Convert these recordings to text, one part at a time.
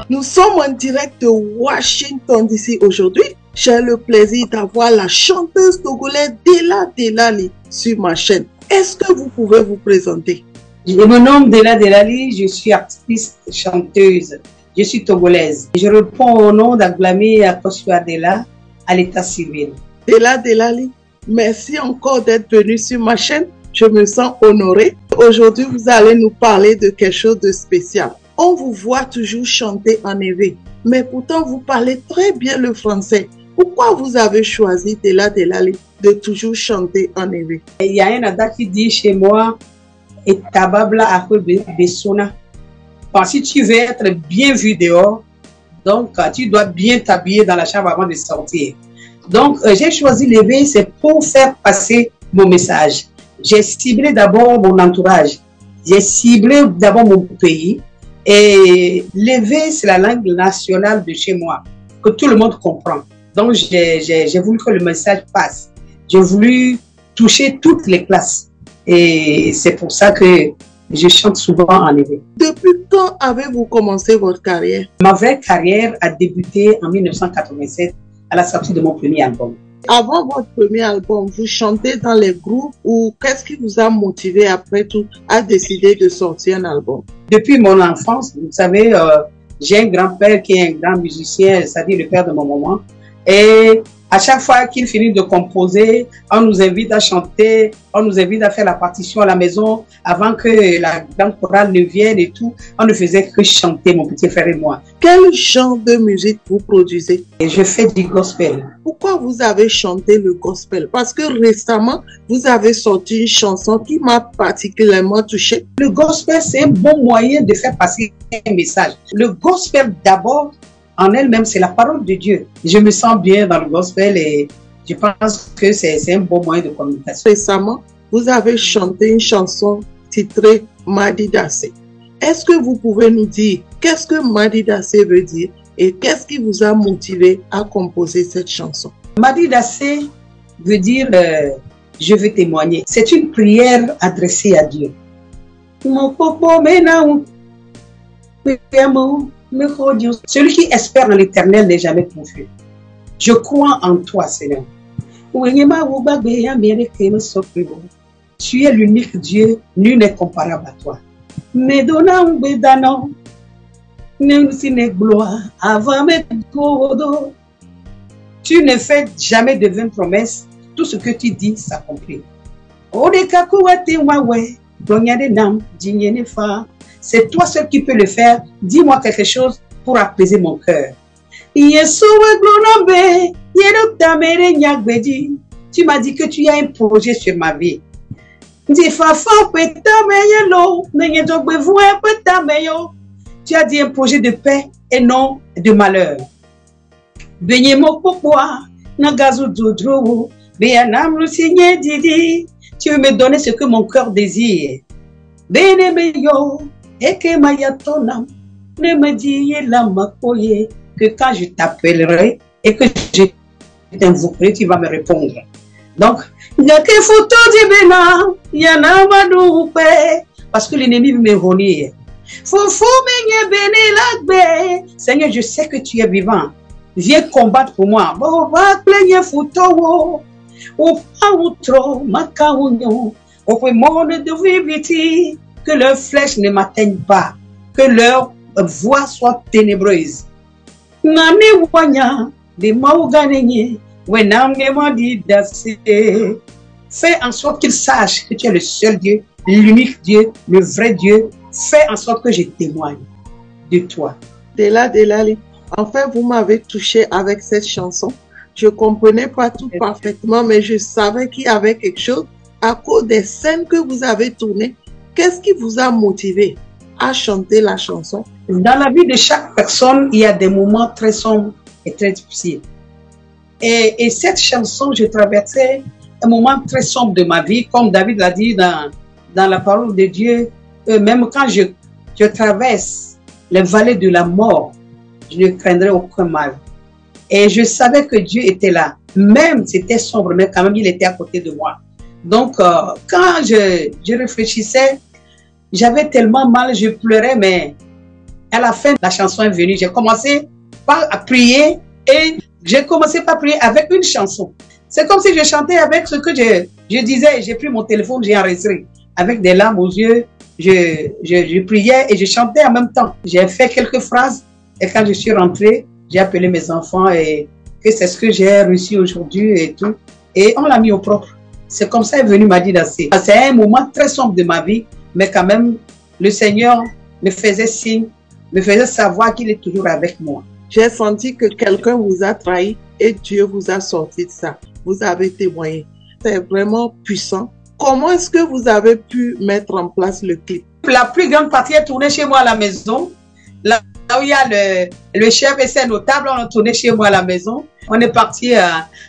Nous sommes en direct de Washington DC aujourd'hui. J'ai le plaisir d'avoir la chanteuse togolaise Della Delali sur ma chaîne. Est-ce que vous pouvez vous présenter? Je me nomme Della Delali, je suis artiste chanteuse. Je suis togolaise. Je réponds au nom d'Aglami Akosua Della à l'état civil. Della Delali, merci encore d'être venue sur ma chaîne. Je me sens honorée. Aujourd'hui, vous allez nous parler de quelque chose de spécial. On vous voit toujours chanter en éveil, mais pourtant vous parlez très bien le français. Pourquoi vous avez choisi Della Delali de toujours chanter en éveil? Il y a un ada qui dit chez moi, et tababla a besona. Si tu veux être bien vu dehors, donc tu dois bien t'habiller dans la chambre avant de sortir. Donc j'ai choisi l'éveil, c'est pour faire passer mon message. J'ai ciblé d'abord mon entourage, j'ai ciblé d'abord mon pays. Et l'éveil, c'est la langue nationale de chez moi, que tout le monde comprend. Donc, j'ai voulu que le message passe. J'ai voulu toucher toutes les classes. Et c'est pour ça que je chante souvent en éveil. Depuis quand avez-vous commencé votre carrière? Ma vraie carrière a débuté en 1987 à la sortie de mon premier album. Avant votre premier album, vous chantez dans les groupes ou qu'est-ce qui vous a motivé après tout à décider de sortir un album? Depuis mon enfance, vous savez, j'ai un grand-père qui est un grand musicien, c'est-à-dire le père de mon maman. Et à chaque fois qu'il finit de composer, on nous invite à chanter, on nous invite à faire la partition à la maison avant que la grande chorale ne vienne et tout. On ne faisait que chanter, mon petit frère et moi. Quel genre de musique vous produisez? Et je fais du gospel. Pourquoi vous avez chanté le gospel? Parce que récemment, vous avez sorti une chanson qui m'a particulièrement touchée. Le gospel, c'est un bon moyen de faire passer un message. Le gospel, d'abord, en elle-même, c'est la parole de Dieu. Je me sens bien dans le gospel et je pense que c'est un bon moyen de communication. Récemment, vous avez chanté une chanson titrée Madi Dassé. Est-ce que vous pouvez nous dire qu'est-ce que Madi Dassé veut dire et qu'est-ce qui vous a motivé à composer cette chanson? Madi Dassé veut dire je veux témoigner. C'est une prière adressée à Dieu. Celui qui espère en l'Éternel n'est jamais confus. Je crois en toi, Seigneur. Tu es l'unique Dieu, nul n'est comparable à toi. Tu ne fais jamais de vaines promesses, tout ce que tu dis s'accomplit. C'est toi seul qui peux le faire. Dis-moi quelque chose pour apaiser mon cœur. Tu m'as dit que tu as un projet sur ma vie. Tu as dit un projet de paix et non de malheur. Tu veux me donner ce que mon cœur désire. Ne me dis que quand je t'appellerai et que je t'invoquerai, tu vas me répondre. Donc, parce que l'ennemi veut me retenir. Seigneur, je sais que tu es vivant. Viens combattre pour moi. Que leurs flèches ne m'atteignent pas, que leur voix soit ténébreuse. Fais en sorte qu'ils sachent que tu es le seul Dieu, l'unique Dieu, le vrai Dieu. Fais en sorte que je témoigne de toi. Della Delali, enfin vous m'avez touché avec cette chanson. Je ne comprenais pas tout parfaitement, mais je savais qu'il y avait quelque chose à cause des scènes que vous avez tournées. Qu'est-ce qui vous a motivé à chanter la chanson? Dans la vie de chaque personne, il y a des moments très sombres et très difficiles. Et cette chanson, je traversais un moment très sombre de ma vie, comme David l'a dit dans la parole de Dieu. Même quand je traverse les vallées de la mort, je ne craindrai aucun mal. Et je savais que Dieu était là. Même c'était sombre, mais quand même, il était à côté de moi. Donc, quand je réfléchissais, j'avais tellement mal, je pleurais, mais À la fin, la chanson est venue. J'ai commencé à prier et j'ai commencé par prier avec une chanson. C'est comme si je chantais avec ce que je disais. J'ai pris mon téléphone, j'ai enregistré. Avec des larmes aux yeux, je priais et je chantais en même temps. J'ai fait quelques phrases et quand je suis rentrée, j'ai appelé mes enfants et que c'est ce que j'ai reçu aujourd'hui et tout. Et on l'a mis au propre. C'est comme ça est venu m'a dit danser. C'est un moment très sombre de ma vie, mais quand même, le Seigneur me faisait signe, me faisait savoir qu'il est toujours avec moi. J'ai senti que quelqu'un vous a trahi et Dieu vous a sorti de ça. Vous avez témoigné. C'est vraiment puissant. Comment est-ce que vous avez pu mettre en place le clip? La plus grande partie est tournée chez moi à la maison. Là où il y a le chef et ses notables, on a tourné chez moi à la maison. On est parti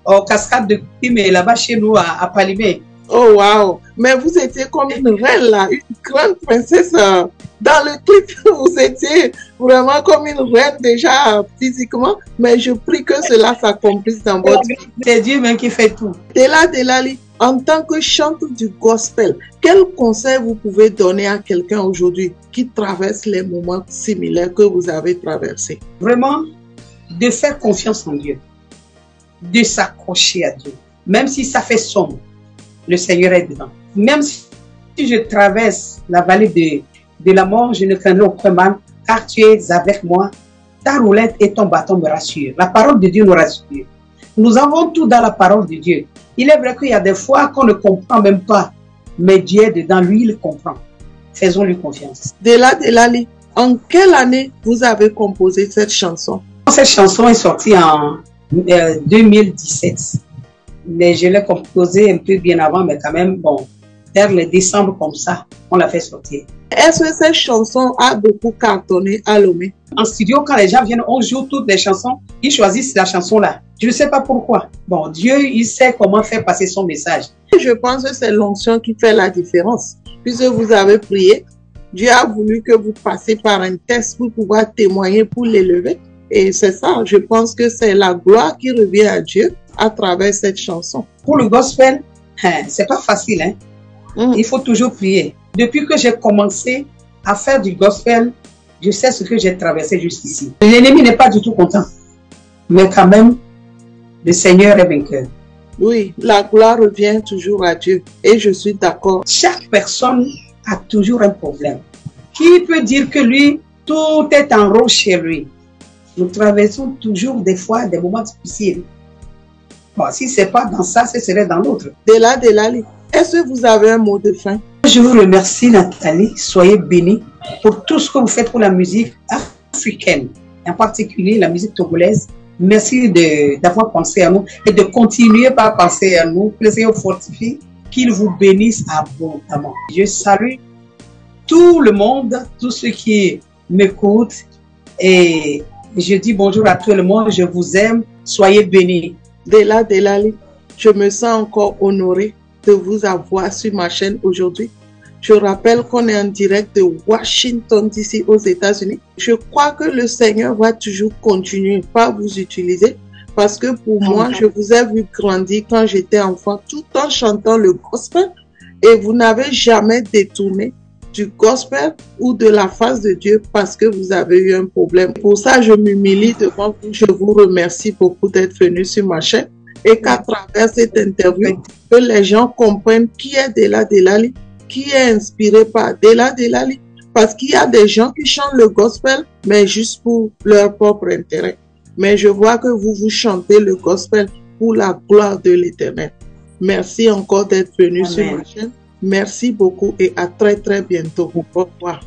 au cascade de Kimé, là-bas chez nous à Palimé. Oh wow! Mais vous étiez comme une reine là, une grande princesse. Dans le clip, vous étiez vraiment comme une reine déjà physiquement, mais je prie que cela s'accomplisse dans votre vie. C'est Dieu même qui fait tout. Della Delali, en tant que chanteuse du gospel, quel conseil vous pouvez donner à quelqu'un aujourd'hui qui traverse les moments similaires que vous avez traversés? Vraiment, de faire confiance en Dieu, de s'accrocher à Dieu, même si ça fait sombre. Le Seigneur est dedans. Même si je traverse la vallée de la mort, je ne craindrai aucun mal, car tu es avec moi. Ta roulette et ton bâton me rassurent. La parole de Dieu nous rassure. Nous avons tout dans la parole de Dieu. Il est vrai qu'il y a des fois qu'on ne comprend même pas, mais Dieu est dedans, lui, il comprend. Faisons-lui confiance. Della Delali, en quelle année vous avez composé cette chanson? Cette chanson est sortie en 2017. Mais je l'ai composé un peu bien avant, mais quand même, bon, vers le décembre comme ça, on l'a fait sortir. Est-ce que cette chanson a beaucoup cartonné à Lomé? En studio, quand les gens viennent, on joue toutes les chansons, ils choisissent la chanson-là. Je ne sais pas pourquoi. Bon, Dieu, il sait comment faire passer son message. Je pense que c'est l'onction qui fait la différence. Puisque vous avez prié, Dieu a voulu que vous passiez par un test pour pouvoir témoigner, pour l'élever. Et c'est ça, je pense que c'est la gloire qui revient à Dieu à travers cette chanson. Pour le gospel, c'est pas facile, hein? Il faut toujours prier. Depuis que j'ai commencé à faire du gospel, je sais ce que j'ai traversé jusqu'ici. L'ennemi n'est pas du tout content. Mais quand même, le Seigneur est vainqueur. Oui, la gloire revient toujours à Dieu. Et je suis d'accord. Chaque personne a toujours un problème. Qui peut dire que lui, tout est en rose chez lui? Nous traversons toujours des fois des moments difficiles. Bon, si ce n'est pas dans ça, ce serait dans l'autre. Della Delali, est-ce que vous avez un mot de fin? Je vous remercie, Nathalie. Soyez bénie pour tout ce que vous faites pour la musique africaine, en particulier la musique togolaise. Merci d'avoir pensé à nous et de continuer par penser à nous. Que le Seigneur fortifie, qu'il vous bénisse abondamment. Je salue tout le monde, tous ceux qui m'écoutent et je dis bonjour à tout le monde. Je vous aime. Soyez bénis. Della Delali, je me sens encore honorée de vous avoir sur ma chaîne aujourd'hui. Je rappelle qu'on est en direct de Washington DC aux États-Unis. Je crois que le Seigneur va toujours continuer par vous utiliser parce que pour moi, je vous ai vu grandir quand j'étais enfant tout en chantant le gospel et vous n'avez jamais détourné du gospel ou de la face de Dieu parce que vous avez eu un problème. Pour ça, je m'humilie devant vous. Je vous remercie beaucoup d'être venu sur ma chaîne et qu'à travers cette interview, que les gens comprennent qui est Della Delali, qui est inspiré par Della Delali. Parce qu'il y a des gens qui chantent le gospel, mais juste pour leur propre intérêt. Mais je vois que vous chantez le gospel pour la gloire de l'Éternel. Merci encore d'être venu sur ma chaîne. Merci beaucoup et à très bientôt. Au revoir.